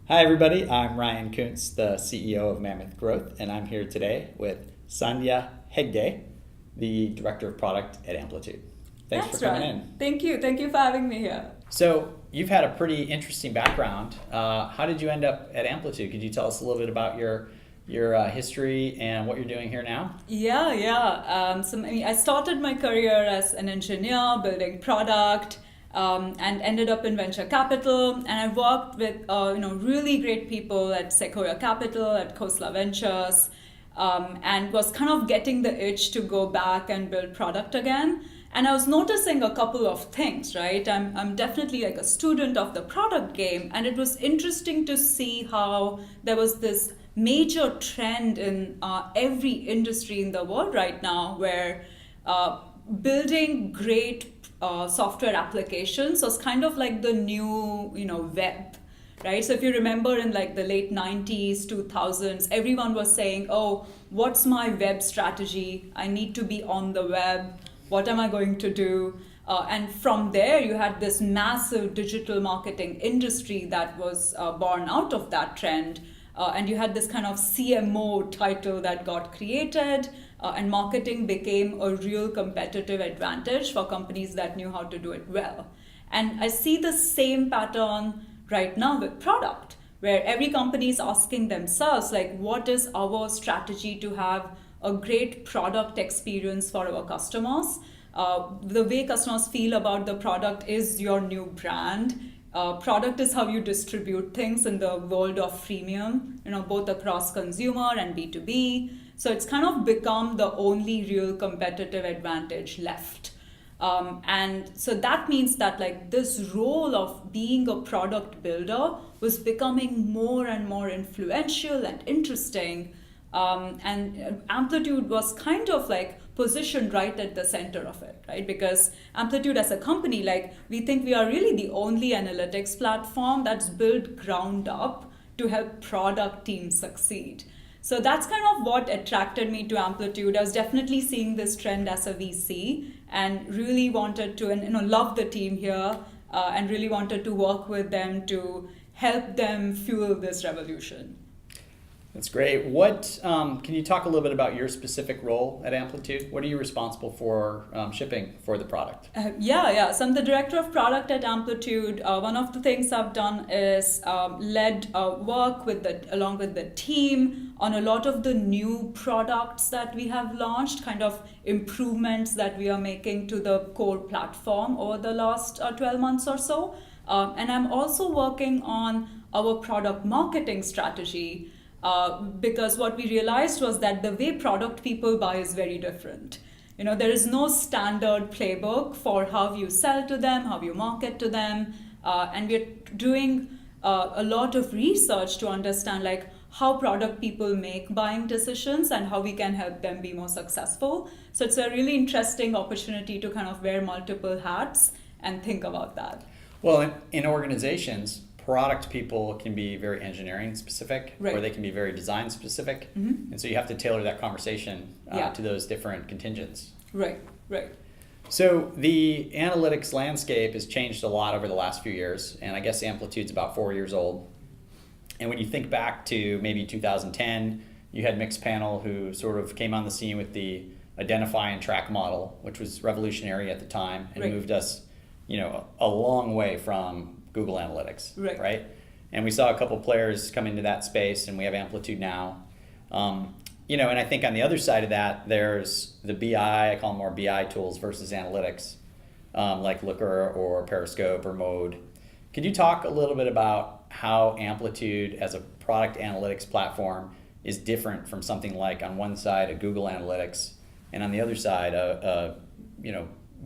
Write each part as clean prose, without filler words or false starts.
Hi, everybody. I'm Ryan Koonce, the CEO of Mammoth Growth, and I'm here today with Sandhya Hegde, the Director of Product at Amplitude. Thanks for coming in. Thank you. Thank you for having me here. So, you've had a pretty interesting background. How did you end up at Amplitude? Could you tell us a little bit about your history and what you're doing here now? Yeah. I started my career as an engineer, building product, and ended up in venture capital. And I worked with really great people at Sequoia Capital, at Khosla Ventures, and was kind of getting the itch to go back and build product again. And I was noticing a couple of things, right? I'm definitely like a student of the product game, and it was interesting to see how there was this major trend in every industry in the world right now where building great software applications was kind of like the new web, right? So if you remember in like the late 90s 2000s, everyone was saying, oh, what's my web strategy? I need to be on the web. What am I going to do? And from there, you had this massive digital marketing industry that was born out of that trend. And you had this kind of CMO title that got created, and marketing became a real competitive advantage for companies that knew how to do it well. And I see the same pattern right now with product, where every company is asking themselves, like, what is our strategy to have a great product experience for our customers? The way customers feel about the product is your new brand. Product is how you distribute things in the world of freemium, both across consumer and B2B. So it's kind of become the only real competitive advantage left. And so that means that like this role of being a product builder was becoming more and more influential and interesting. And Amplitude was kind of like positioned right at the center of it, right? Because Amplitude as a company, like we think we are really the only analytics platform that's built ground up to help product teams succeed. So that's kind of what attracted me to Amplitude. I was definitely seeing this trend as a VC and really wanted to, and love the team here, and really wanted to work with them to help them fuel this revolution. That's great. What can you talk a little bit about your specific role at Amplitude? What are you responsible for shipping for the product? Yeah. So I'm the director of product at Amplitude. One of the things I've done is led work along with the team on a lot of the new products that we have launched, kind of improvements that we are making to the core platform over the last 12 months or so. And I'm also working on our product marketing strategy. Because what we realized was that the way product people buy is very different. There is no standard playbook for how you sell to them, how you market to them. And we're doing a lot of research to understand like how product people make buying decisions and how we can help them be more successful. So it's a really interesting opportunity to kind of wear multiple hats and think about that. Well, in organizations, product people can be very engineering specific, right, or they can be very design specific. Mm-hmm. And so you have to tailor that conversation to those different contingents. Right. So the analytics landscape has changed a lot over the last few years, and I guess Amplitude's about 4 years old. And when you think back to maybe 2010, you had Mixpanel, who sort of came on the scene with the identify and track model, which was revolutionary at the time and moved us, a long way from Google Analytics, right? And we saw a couple players come into that space, and we have Amplitude now. And I think on the other side of that, there's the BI, I call them more BI tools versus analytics, like Looker or Periscope or Mode. Could you talk a little bit about how Amplitude as a product analytics platform is different from something like on one side a Google Analytics and on the other side a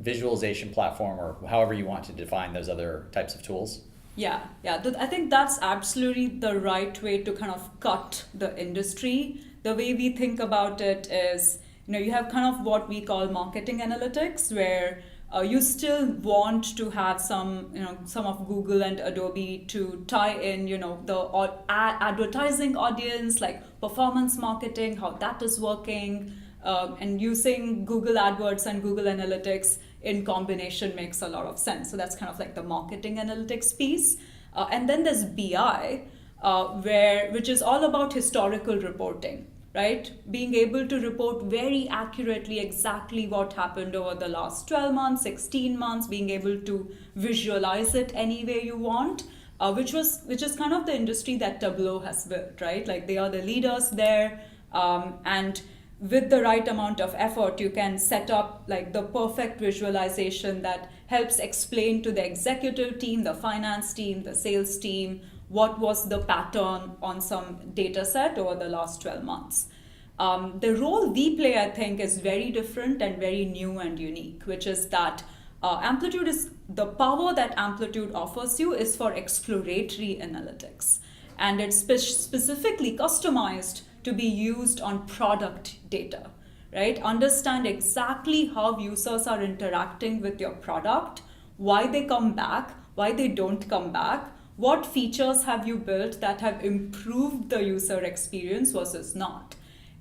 visualization platform, or however you want to define those other types of tools? Yeah. I think that's absolutely the right way to kind of cut the industry. The way we think about it is, you have kind of what we call marketing analytics, where you still want to have some of Google and Adobe to tie in, the advertising audience, like performance marketing, how that is working, and using Google AdWords and Google Analytics in combination makes a lot of sense. So that's kind of like the marketing analytics piece. And then there's BI, which is all about historical reporting, right? Being able to report very accurately exactly what happened over the last 12 months, 16 months, being able to visualize it any way you want, which is kind of the industry that Tableau has built, right? Like they are the leaders there, and with the right amount of effort, you can set up like the perfect visualization that helps explain to the executive team, the finance team, the sales team, what was the pattern on some data set over the last 12 months. The role we play, I think, is very different and very new and unique, which is that Amplitude is the power that Amplitude offers you is for exploratory analytics. And it's specifically customized to be used on product data, right? Understand exactly how users are interacting with your product, why they come back, why they don't come back, what features have you built that have improved the user experience versus not.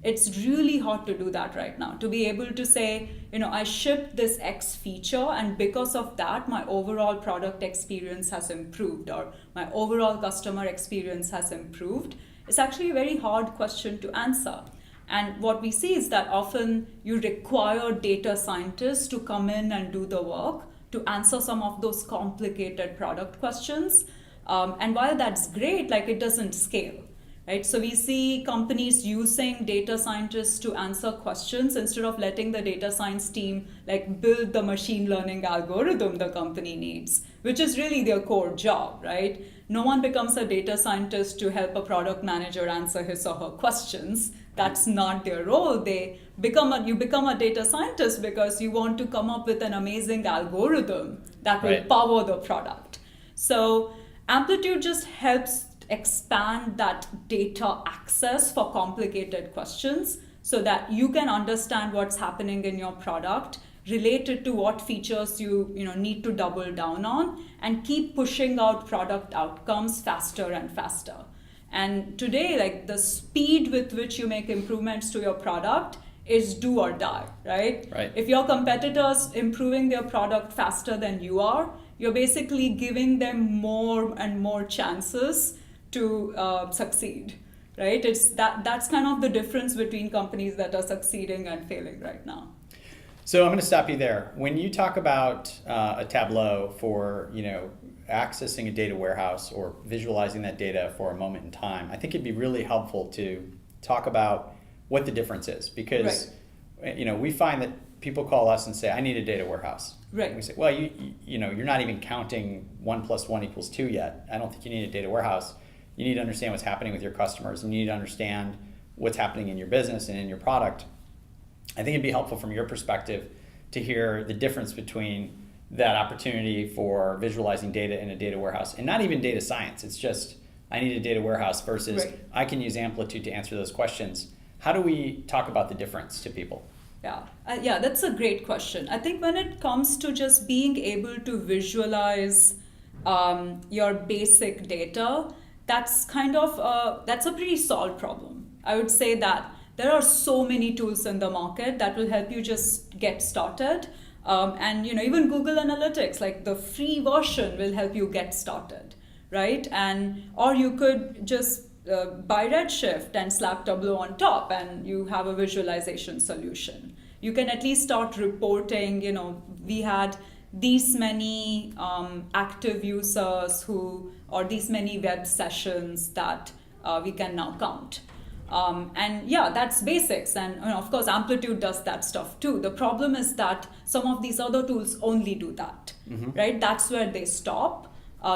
It's really hard to do that right now, to be able to say, I shipped this X feature and because of that, my overall product experience has improved or my overall customer experience has improved. It's actually a very hard question to answer. And what we see is that often you require data scientists to come in and do the work to answer some of those complicated product questions. And while that's great, like it doesn't scale. Right? So we see companies using data scientists to answer questions instead of letting the data science team like build the machine learning algorithm the company needs, which is really their core job, right? No one becomes a data scientist to help a product manager answer his or her questions. That's not their role. You become a data scientist because you want to come up with an amazing algorithm that will power the product. So Amplitude just helps expand that data access for complicated questions so that you can understand what's happening in your product, related to what features you need to double down on, and keep pushing out product outcomes faster and faster. And today, like the speed with which you make improvements to your product is do or die, right? If your competitors improving their product faster than you are, you're basically giving them more and more chances to succeed, right? That's kind of the difference between companies that are succeeding and failing right now. So I'm going to stop you there. When you talk about a Tableau for accessing a data warehouse or visualizing that data for a moment in time, I think it'd be really helpful to talk about what the difference is, because we find that people call us and say, I need a data warehouse. Right. And we say, well, you're not even counting 1 + 1 = 2 yet. I don't think you need a data warehouse. You need to understand what's happening with your customers, and you need to understand what's happening in your business and in your product. I think it'd be helpful from your perspective to hear the difference between that opportunity for visualizing data in a data warehouse and not even data science. It's just, I need a data warehouse versus I can use Amplitude to answer those questions. How do we talk about the difference to people? Yeah, that's a great question. I think when it comes to just being able to visualize your basic data, that's that's a pretty solved problem. I would say that there are so many tools in the market that will help you just get started. And even Google Analytics, like the free version, will help you get started, right? Or you could just buy Redshift and slap Tableau on top, and you have a visualization solution. You can at least start reporting. We had these many active users or these many web sessions that we can now count. That's basics. And of course, Amplitude does that stuff too. The problem is that some of these other tools only do that, right? That's where they stop.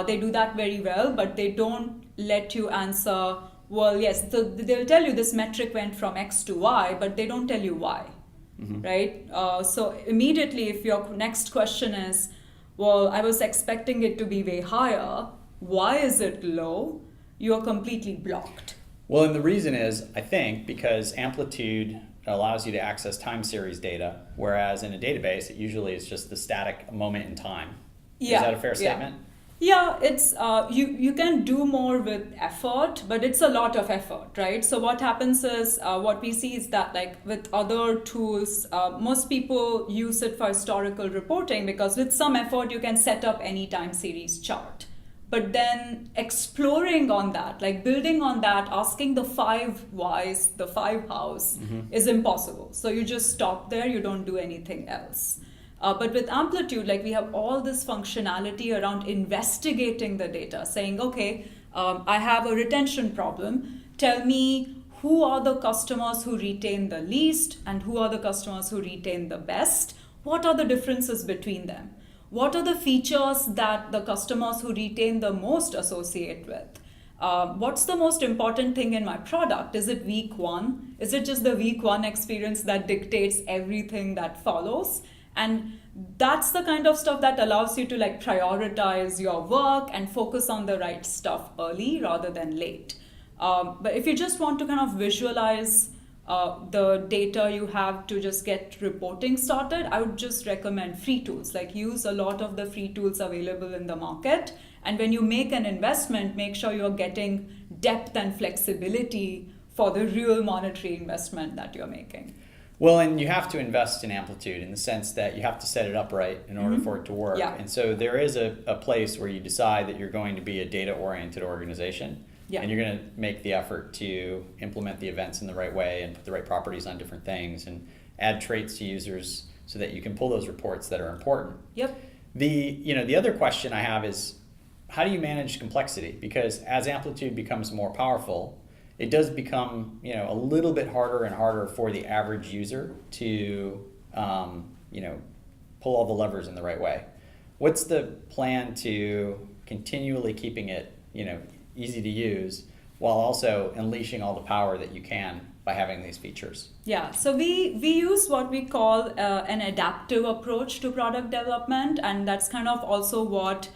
They do that very well, but they don't let you answer, well, yes, they'll tell you this metric went from X to Y, but they don't tell you why, right? So immediately, if your next question is, well, I was expecting it to be way higher, why is it low? You're completely blocked. Well, and the reason is, I think, because Amplitude allows you to access time series data, whereas in a database, it usually is just the static moment in time. Yeah. Is that a fair statement? Yeah, it's you can do more with effort, but it's a lot of effort, right? So what happens is, what we see is that like with other tools, most people use it for historical reporting because with some effort, you can set up any time series chart. but then exploring on that, like building on that, asking the 5 whys, the 5 hows, is impossible. So you just stop there, you don't do anything else. But with Amplitude, like we have all this functionality around investigating the data, saying, okay, I have a retention problem. Tell me who are the customers who retain the least and who are the customers who retain the best. What are the differences between them? What are the features that the customers who retain the most associate with? What's the most important thing in my product? Is it week 1? Is it just the week 1 experience that dictates everything that follows? And that's the kind of stuff that allows you to like prioritize your work and focus on the right stuff early rather than late. But if you just want to kind of visualize the data you have to just get reporting started, I would just recommend free tools. Like use a lot of the free tools available in the market. And when you make an investment, make sure you're getting depth and flexibility for the real monetary investment that you're making. Well, and you have to invest in Amplitude in the sense that you have to set it up right in order for it to work. Yeah. And so there is a place where you decide that you're going to be a data-oriented organization. Yeah. And you're going to make the effort to implement the events in the right way and put the right properties on different things and add traits to users so that you can pull those reports that are important. Yep. The other question I have is, how do you manage complexity? Because as Amplitude becomes more powerful, it does become a little bit harder and harder for the average user to pull all the levers in the right way. What's the plan to continually keeping it easy to use while also unleashing all the power that you can by having these features? Yeah, so we use what we call an adaptive approach to product development, and that's kind of also what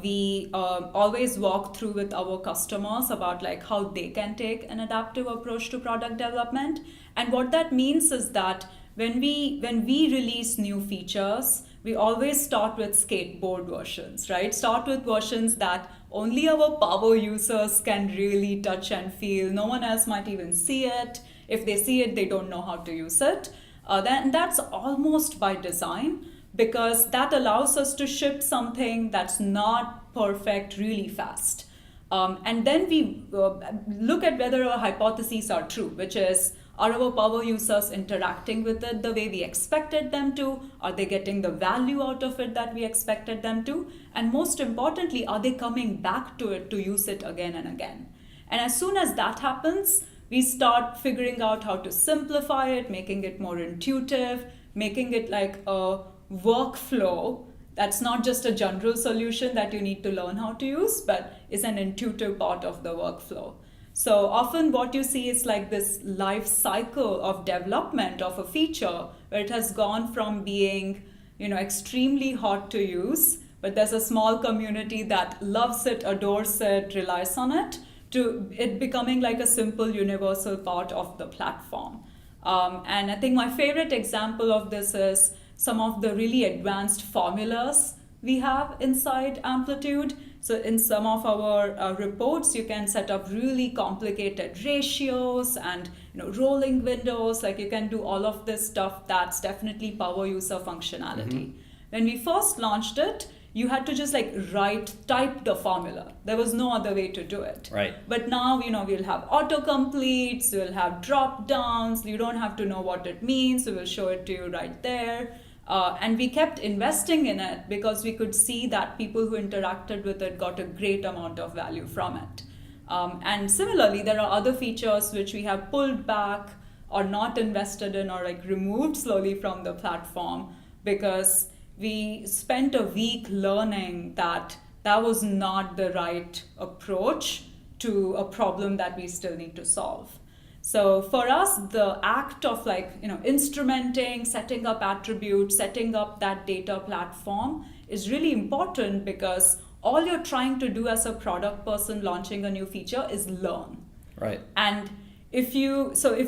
we always walk through with our customers about like how they can take an adaptive approach to product development. And what that means is that when we release new features, we always start with skateboard versions, right? Start with versions that only our power users can really touch and feel. No one else might even see it. If they see it, they don't know how to use it. Then that's almost by design, because that allows us to ship something that's not perfect really fast. And then we look at whether our hypotheses are true, which is, are our power users interacting with it the way we expected them to? Are they getting the value out of it that we expected them to? And most importantly, are they coming back to it to use it again and again? And as soon as that happens, we start figuring out how to simplify it, making it more intuitive, making it like a workflow that's not just a general solution that you need to learn how to use, but is an intuitive part of the workflow. So often what you see is like this life cycle of development of a feature where it has gone from being, extremely hard to use, but there's a small community that loves it, adores it, relies on it, to it becoming like a simple universal part of the platform. And I think my favorite example of this is some of the really advanced formulas we have inside Amplitude. So in some of our reports, you can set up really complicated ratios and rolling windows. Like you can do all of this stuff that's definitely power user functionality. When we first launched it, you had to just type the formula. There was no other way to do it. Right. But now, we'll have autocompletes, we'll have drop downs. You don't have to know what it means. We will show it to you right there. And we kept investing in it because we could see that people who interacted with it got a great amount of value from it. And similarly, there are other features which we have pulled back or not invested in or removed slowly from the platform because we spent a week learning that was not the right approach to a problem that we still need to solve. So for us, the act of instrumenting, setting up attributes, setting up that data platform is really important because all you're trying to do as a product person launching a new feature is learn. Right. And if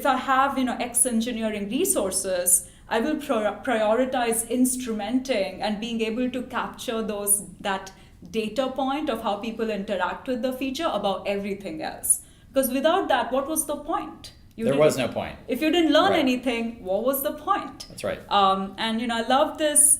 I have X engineering resources, I will prioritize instrumenting and being able to capture that data point of how people interact with the feature above everything else. Because without that, what was the point? There was no point. If you didn't learn anything, what was the point? That's right. And I love this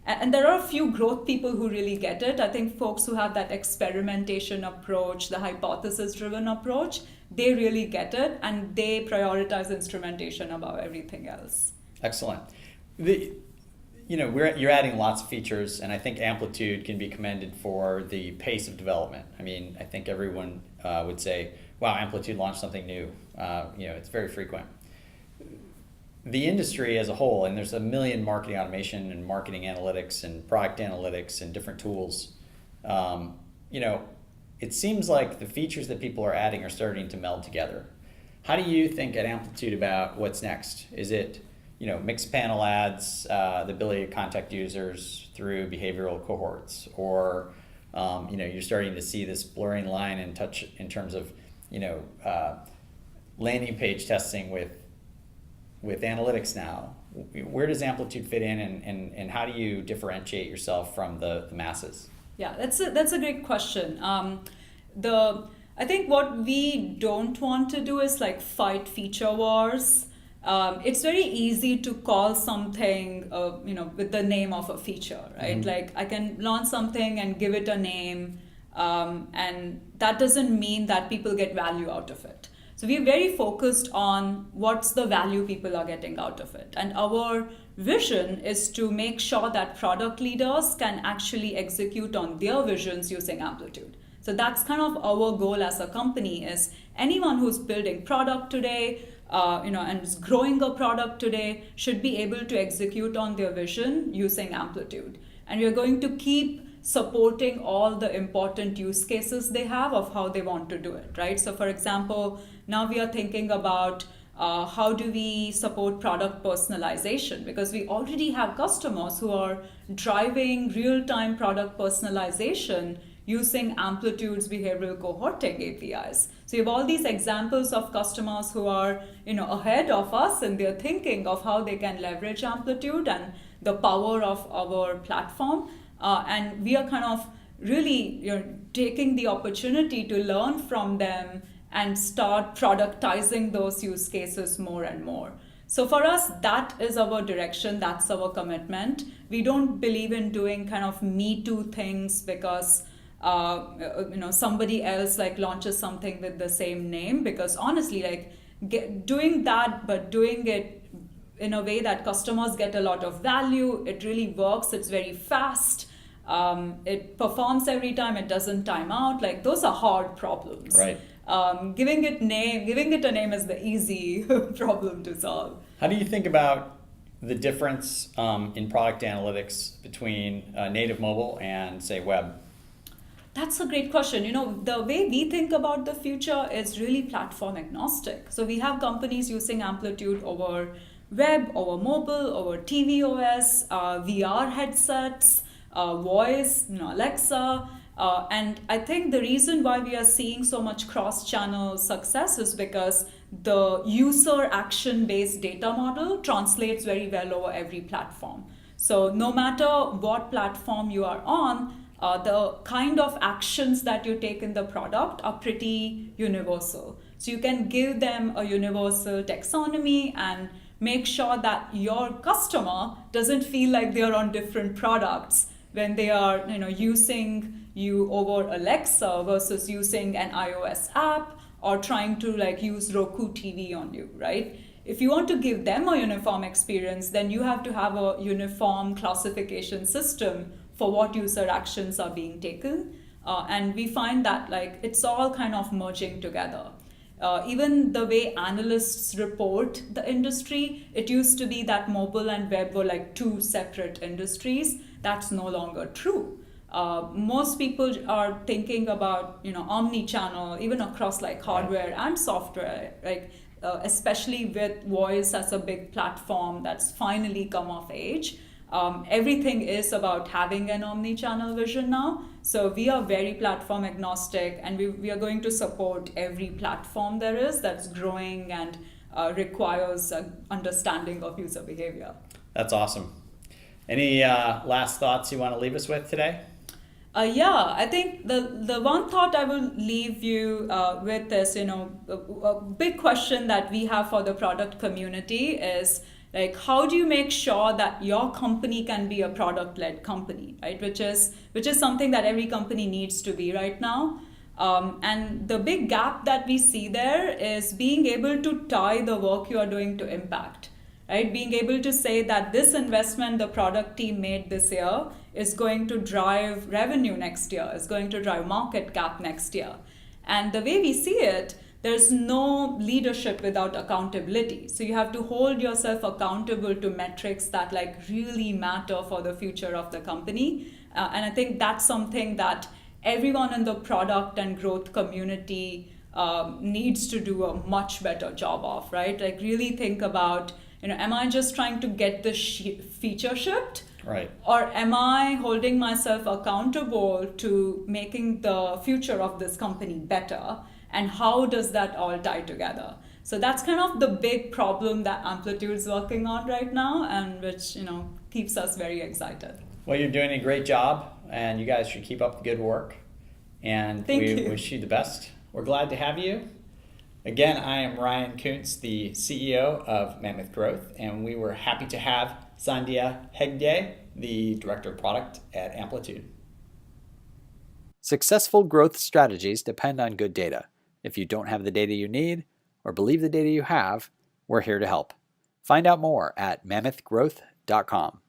And there are a few growth people who really get it. I think folks who have that experimentation approach, the hypothesis-driven approach, they really get it, and they prioritize instrumentation above everything else. Excellent. You're adding lots of features, and I think Amplitude can be commended for the pace of development. I mean, I think everyone would say, wow, Amplitude launched something new. It's very frequent. The industry as a whole, and there's a million marketing automation and marketing analytics and product analytics and different tools. It seems like the features that people are adding are starting to meld together. How do you think at Amplitude about what's next? Is it, mixed panel ads, the ability to contact users through behavioral cohorts, or you're starting to see this blurring line in terms of landing page testing with analytics now? Where does Amplitude fit in, and how do you differentiate yourself from the masses? Yeah, that's a great question. I think what we don't want to do is like fight feature wars. It's very easy to call something, with the name of a feature, right? Mm-hmm. Like I can launch something and give it a name, and that doesn't mean that people get value out of it. So we're very focused on what's the value people are getting out of it. And our vision is to make sure that product leaders can actually execute on their visions using Amplitude. So that's kind of our goal as a company, is anyone who's building product today, and is growing a product today should be able to execute on their vision using Amplitude. And we're going to keep supporting all the important use cases they have of how they want to do it, right? So for example, now we are thinking about how do we support product personalization, because we already have customers who are driving real-time product personalization using Amplitude's behavioral cohorting APIs. So you have all these examples of customers who are ahead of us, and they're thinking of how they can leverage Amplitude and the power of our platform. And we are kind of really taking the opportunity to learn from them and start productizing those use cases more and more. So for us, that is our direction, that's our commitment. We don't believe in doing kind of Me Too things because somebody else like launches something with the same name, because honestly, doing that, but doing it in a way that customers get a lot of value, it really works, it's very fast, it performs every time, it doesn't time out, like those are hard problems. Right. Giving it a name is the easy problem to solve. How do you think about the difference in product analytics between native mobile and, say, web? That's a great question. The way we think about the future is really platform agnostic. So we have companies using Amplitude over web, over mobile, over TV OS, VR headsets, voice, Alexa. And I think the reason why we are seeing so much cross-channel success is because the user action-based data model translates very well over every platform. So no matter what platform you are on, the kind of actions that you take in the product are pretty universal. So you can give them a universal taxonomy and make sure that your customer doesn't feel like they're on different products when they are using you over Alexa versus using an iOS app or trying to use Roku TV on you, right? If you want to give them a uniform experience, then you have to have a uniform classification system for what user actions are being taken. And we find that it's all kind of merging together. Even the way analysts report the industry, it used to be that mobile and web were two separate industries. That's no longer true. Most people are thinking about omni-channel, even across hardware and software, especially with voice as a big platform that's finally come of age. Everything is about having an omni-channel vision now. So we are very platform agnostic, and we are going to support every platform there is that's growing and requires understanding of user behavior. That's awesome. Any last thoughts you want to leave us with today? I think the one thought I will leave you with is, a big question that we have for the product community is Like, how do you make sure that your company can be a product-led company, right? Which is something that every company needs to be right now. And the big gap that we see there is being able to tie the work you are doing to impact, right? Being able to say that this investment the product team made this year is going to drive revenue next year, is going to drive market cap next year. And the way we see it, there's no leadership without accountability. So you have to hold yourself accountable to metrics that like really matter for the future of the company. And I think that's something that everyone in the product and growth community needs to do a much better job of, right? Like really think about, am I just trying to get the feature shipped? Right. Or am I holding myself accountable to making the future of this company better? And how does that all tie together? So that's kind of the big problem that Amplitude is working on right now, and which keeps us very excited. Well, you're doing a great job, and you guys should keep up the good work. And we wish you the best. We're glad to have you. Again, I am Ryan Koonce, the CEO of Mammoth Growth, and we were happy to have Sandhya Hegde, the Director of Product at Amplitude. Successful growth strategies depend on good data. If you don't have the data you need, or believe the data you have, we're here to help. Find out more at mammothgrowth.com.